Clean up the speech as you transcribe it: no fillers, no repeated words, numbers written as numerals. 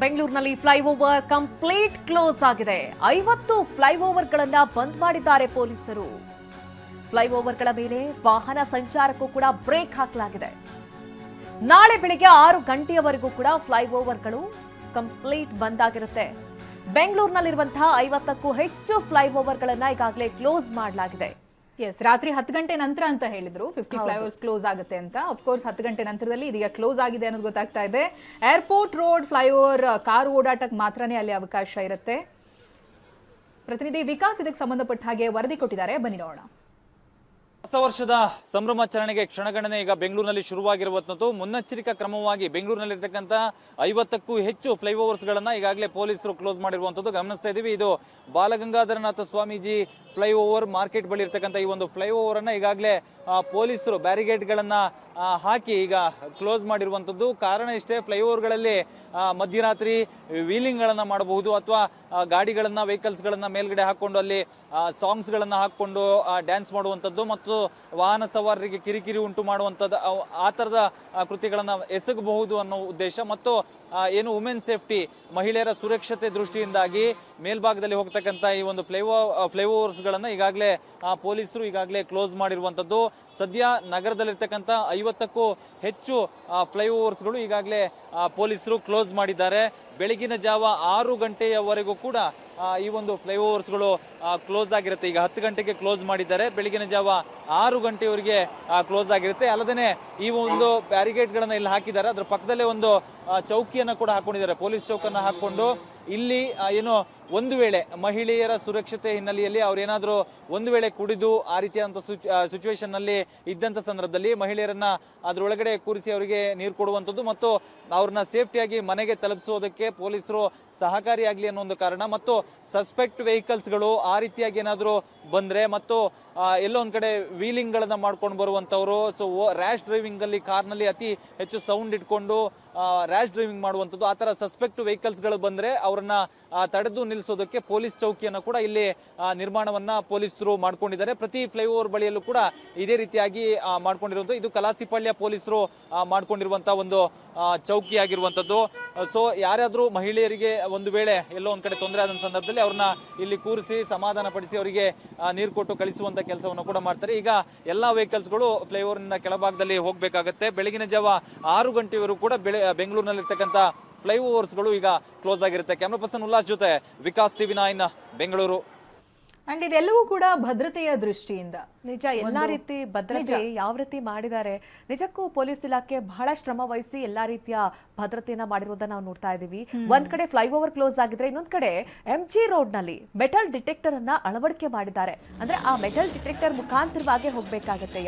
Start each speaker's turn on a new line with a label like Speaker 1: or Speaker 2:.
Speaker 1: ಬೆಂಗಳೂರಿನಲ್ಲಿ flyover complete close ಆಗಿದೆ. 50 ಫ್ಲೈಓವರ್ಗಳನ್ನ ಬಂದ್ ಮಾಡಿದ್ದಾರೆ ಪೊಲೀಸರು. ಫ್ಲೈಓವರ್ಗಳ ಮೇಲೆ ವಾಹನ ಸಂಚಾರಕ್ಕೂ ಕೂಡ ಬ್ರೇಕ್ ಹಾಕಲಾಗಿದೆ. ನಾಳೆ ಬೆಳಿಗ್ಗೆ 6 ಗಂಟೆಯವರೆಗೂ ಕೂಡ ಫ್ಲೈಓವರ್ಗಳು ಕಂಪ್ಲೀಟ್ ಬಂದ್ ಆಗಿರುತ್ತೆ. ಬೆಂಗಳೂರಿನಲ್ಲಿರುವಂತಹ 50ಕ್ಕೂ ಹೆಚ್ಚು ಫ್ಲೈಓವರ್ಗಳನ್ನ ಈಗಾಗಲೇ ಕ್ಲೋಸ್ ಮಾಡಲಾಗಿದೆ.
Speaker 2: ಎಸ್, ರಾತ್ರಿ 10 ಗಂಟೆ ನಂತರ ಅಂತ ಹೇಳಿದ್ರು 50 ಫ್ಲೈಓವರ್ಸ್ ಕ್ಲೋಸ್ ಆಗುತ್ತೆ ಅಂತ. ಅಫ್ಕೋರ್ಸ್ 10 ಗಂಟೆ ನಂತರದಲ್ಲಿ ಇದೀಗ ಕ್ಲೋಸ್ ಆಗಿದೆ ಅನ್ನೋದು ಗೊತ್ತಾಗ್ತಾ ಇದೆ. ಏರ್ಪೋರ್ಟ್ ರೋಡ್ ಫ್ಲೈಓವರ್ ಕಾರು ಓಡಾಟಕ್ಕೆ ಮಾತ್ರನೇ ಅಲ್ಲಿ ಅವಕಾಶ ಇರುತ್ತೆ. ಪ್ರತಿನಿಧಿ ವಿಕಾಸ್ ಇದಕ್ಕೆ ಸಂಬಂಧಪಟ್ಟ ಹಾಗೆ ವರದಿ ಕೊಟ್ಟಿದ್ದಾರೆ, ಬನ್ನಿ ನೋಡೋಣ.
Speaker 3: ಹೊಸ ವರ್ಷದ ಸಂಭ್ರಮಾಚರಣೆಗೆ ಕ್ಷಣಗಣನೆ ಈಗ ಬೆಂಗಳೂರಿನಲ್ಲಿ ಶುರುವಾಗಿರುವಂತದ್ದು. ಮುನ್ನೆಚ್ಚರಿಕಾ ಕ್ರಮವಾಗಿ ಬೆಂಗಳೂರಿನಲ್ಲಿರ್ತಕ್ಕಂಥ 50ಕ್ಕೂ ಹೆಚ್ಚು ಫ್ಲೈಓವರ್ಸ್ ಗಳನ್ನ ಈಗಾಗಲೇ ಪೊಲೀಸರು ಕ್ಲೋಸ್ ಮಾಡಿರುವಂತದ್ದು ಗಮನಿಸ್ತಾ ಇದೀವಿ. ಇದು ಬಾಲಗಂಗಾಧರನಾಥ ಸ್ವಾಮೀಜಿ ಫ್ಲೈಓವರ್ ಮಾರ್ಕೆಟ್ ಬಳಿ ಇರ್ತಕ್ಕಂಥ ಈ ಒಂದು ಫ್ಲೈಓವರ್ ಅನ್ನ ಈಗಾಗಲೇ ಪೊಲೀಸರು ಬ್ಯಾರಿಗೇಡ್ ಗಳನ್ನ ಹಾಕಿ ಈಗ ಕ್ಲೋಸ್ ಮಾಡಿರುವಂತದ್ದು. ಕಾರಣ ಇಷ್ಟೇ, ಫ್ಲೈಓವರ್ಗಳಲ್ಲಿ ಮಧ್ಯರಾತ್ರಿ ವೀಲಿಂಗ್ ಗಳನ್ನ ಮಾಡಬಹುದು ಅಥವಾ ಗಾಡಿಗಳನ್ನ ವೆಹಿಕಲ್ಸ್ ಗಳನ್ನ ಮೇಲ್ಗಡೆ ಹಾಕೊಂಡು ಅಲ್ಲಿ ಸಾಂಗ್ಸ್ ಗಳನ್ನ ಹಾಕೊಂಡು ಡ್ಯಾನ್ಸ್ ಮಾಡುವಂತದ್ದು ಮತ್ತು ವಾಹನ ಸವಾರರಿಗೆ ಕಿರಿಕಿರಿ ಉಂಟು ಮಾಡುವಂತದ್ದು, ಆ ತರದ ಕೃತ್ಯಗಳನ್ನ ಎಸಗಬಹುದು ಅನ್ನೋ ಉದ್ದೇಶ ಮತ್ತು ಏನು ವುಮೆನ್ ಸೇಫ್ಟಿ, ಮಹಿಳೆಯರ ಸುರಕ್ಷತೆ ದೃಷ್ಟಿಯಿಂದಾಗಿ ಮೇಲ್ಭಾಗದಲ್ಲಿ ಹೋಗ್ತಕ್ಕಂಥ ಈ ಒಂದು ಫ್ಲೈಓವರ್ಸ್ ಗಳನ್ನ ಈಗಾಗಲೇ ಪೊಲೀಸರು ಈಗಾಗಲೇ ಕ್ಲೋಸ್ ಮಾಡಿರುವಂತದ್ದು. ಸದ್ಯ ನಗರದಲ್ಲಿರ್ತಕ್ಕಂಥ 50ಕ್ಕೂ ಹೆಚ್ಚು ಫ್ಲೈಓವರ್ಸ್ಗಳು ಈಗಾಗಲೇ ಪೊಲೀಸರು ಕ್ಲೋಸ್ ಮಾಡಿದ್ದಾರೆ. ಬೆಳಗಿನ ಜಾವ 6 ಗಂಟೆಯವರೆಗೂ ಕೂಡ ಈ ಒಂದು ಫ್ಲೈಓವರ್ಸ್ಗಳು ಕ್ಲೋಸ್ ಆಗಿರುತ್ತೆ. ಈಗ 10 ಗಂಟೆಗೆ ಕ್ಲೋಸ್ ಮಾಡಿದ್ದಾರೆ, ಬೆಳಗಿನ ಜಾವ 6 ಗಂಟೆಯವರೆಗೆ ಕ್ಲೋಸ್ ಆಗಿರುತ್ತೆ. ಅಲ್ಲದೆ ಈ ಒಂದು ಬ್ಯಾರಿಗೇಡ್ ಗಳನ್ನ ಇಲ್ಲಿ ಹಾಕಿದ್ದಾರೆ, ಅದ್ರ ಪಕ್ಕದಲ್ಲೇ ಒಂದು ಚೌಕಿಯನ್ನ ಕೂಡ ಹಾಕೊಂಡಿದ್ದಾರೆ, ಪೊಲೀಸ್ ಚೌಕನ್ನ ಹಾಕೊಂಡು ಇಲ್ಲಿ ಏನು ಒಂದು ವೇಳೆ ಮಹಿಳೆಯರ ಸುರಕ್ಷತೆ ಹಿನ್ನೆಲೆಯಲ್ಲಿ ಅವ್ರೇನಾದ್ರೂ ಒಂದು ವೇಳೆ ಕುಡಿದು ಆ ರೀತಿಯಾದಂಥ ಸಿಚುವೇಶನ್ ನಲ್ಲಿ ಇದ್ದಂಥ ಸಂದರ್ಭದಲ್ಲಿ ಮಹಿಳೆಯರನ್ನ ಅದ್ರೊಳಗಡೆ ಕೂರಿಸಿ ಅವರಿಗೆ ನೀರು ಕೊಡುವಂಥದ್ದು ಮತ್ತು ಅವ್ರನ್ನ ಸೇಫ್ಟಿಯಾಗಿ ಮನೆಗೆ ತಲುಪಿಸೋದಕ್ಕೆ ಪೊಲೀಸರು ಸಹಕಾರಿಯಾಗಲಿ ಅನ್ನೋ ಒಂದು ಕಾರಣ ಮತ್ತು ಸಸ್ಪೆಕ್ಟ್ ವೆಹಿಕಲ್ಸ್ಗಳು ಆ ರೀತಿಯಾಗಿ ಏನಾದರೂ ಬಂದ್ರೆ ಮತ್ತು ಎಲ್ಲೋ ಒಂದ್ ಕಡೆ ವೀಲಿಂಗ್ ಗಳನ್ನ ಮಾಡ್ಕೊಂಡು ಬರುವಂತವ್ರು, ಸೊ ರ್ಯಾಶ್ ಡ್ರೈವಿಂಗ್ ಅಲ್ಲಿ ಕಾರ್ನಲ್ಲಿ ಅತಿ ಹೆಚ್ಚು ಸೌಂಡ್ ಇಟ್ಕೊಂಡು ರ್ಯಾಶ್ ಡ್ರೈವಿಂಗ್ ಮಾಡುವಂಥದ್ದು, ಆ ತರ ಸಸ್ಪೆಕ್ಟ್ ವೆಹಿಕಲ್ಸ್ ಗಳು ಬಂದ್ರೆ ಅವ್ರನ್ನ ತಡೆದು ನಿಲ್ಲಿಸೋದಕ್ಕೆ ಪೊಲೀಸ್ ಚೌಕಿಯನ್ನು ಕೂಡ ಇಲ್ಲಿ ನಿರ್ಮಾಣವನ್ನ ಪೊಲೀಸರು ಮಾಡ್ಕೊಂಡಿದ್ದಾರೆ. ಪ್ರತಿ ಫ್ಲೈಓವರ್ ಬಳಿಯಲ್ಲೂ ಕೂಡ ಇದೇ ರೀತಿಯಾಗಿ ಮಾಡ್ಕೊಂಡಿರುವಂಥದ್ದು. ಇದು ಕಲಾಸಿಪಾಳ್ಯ ಪೊಲೀಸರು ಮಾಡ್ಕೊಂಡಿರುವಂತಹ ಒಂದು ಚೌಕಿ ಆಗಿರುವಂತದ್ದು. ಸೊ ಯಾರಾದ್ರೂ ಮಹಿಳೆಯರಿಗೆ ಒಂದು ವೇಳೆ ಎಲ್ಲೋ ಒಂದ್ ಕಡೆ ತೊಂದರೆ ಆದ ಸಂದರ್ಭದಲ್ಲಿ ಅವ್ರನ್ನ ಇಲ್ಲಿ ಕೂರಿಸಿ ಸಮಾಧಾನ ಪಡಿಸಿ ಅವರಿಗೆ ನೀರು ಕೊಟ್ಟು ಕಳಿಸುವಂತ ಕೆಲಸವನ್ನು ಕೂಡ ಮಾಡ್ತಾರೆ. ಈಗ ಎಲ್ಲಾ ವೆಹಿಕಲ್ಸ್ ಗಳು ಫ್ಲೈಓವರ್ ನಿಂದ ಕೆಳಭಾಗದಲ್ಲಿ ಹೋಗ್ಬೇಕಾಗತ್ತೆ. ಬೆಳಗಿನ ಜಾವ 6 ಗಂಟೆವರೆಗೂ ಕೂಡ ಬೆಂಗಳೂರಿನಲ್ಲಿರ್ತಕ್ಕಂಥ ಫ್ಲೈಓವರ್ಸ್ ಗಳು ಈಗ ಕ್ಲೋಸ್ ಆಗಿರುತ್ತೆ. ಕ್ಯಾಮ್ರಾ ಪರ್ಸನ್ ಉಲ್ಲಾಸ್ ಜೊತೆ ವಿಕಾಸ್ ಟಿವಿ 9 ಬೆಂಗಳೂರು.
Speaker 2: ಅಂಡ್ ಇದೆಲ್ಲವೂ ಕೂಡ ಭದ್ರತೆಯ ದೃಷ್ಟಿಯಿಂದ
Speaker 1: ನಿಜ, ಎಲ್ಲಾ ರೀತಿ ಭದ್ರತೆ ಯಾವ ರೀತಿ ಮಾಡಿದ್ದಾರೆ. ನಿಜಕ್ಕೂ ಪೊಲೀಸ್ ಇಲಾಖೆ ಬಹಳ ಶ್ರಮ ವಹಿಸಿ ಎಲ್ಲಾ ರೀತಿಯ ಭದ್ರತೆಯನ್ನ ಮಾಡಿರೋದನ್ನ ನಾವು ನೋಡ್ತಾ ಇದೀವಿ. ಒಂದ್ ಕಡೆ ಫ್ಲೈಓವರ್ ಕ್ಲೋಸ್ ಆಗಿದ್ರೆ, ಇನ್ನೊಂದ್ ಕಡೆ MG ರೋಡ್ ನಲ್ಲಿ ಮೆಟಲ್ ಡಿಟೆಕ್ಟರ್ ಅನ್ನ ಅಳವಡಿಕೆ ಮಾಡಿದ್ದಾರೆ. ಅಂದ್ರೆ ಆ ಮೆಟಲ್ ಡಿಟೆಕ್ಟರ್ ಮುಖಾಂತರವಾಗಿ ಹೋಗ್ಬೇಕಾಗತ್ತೆ.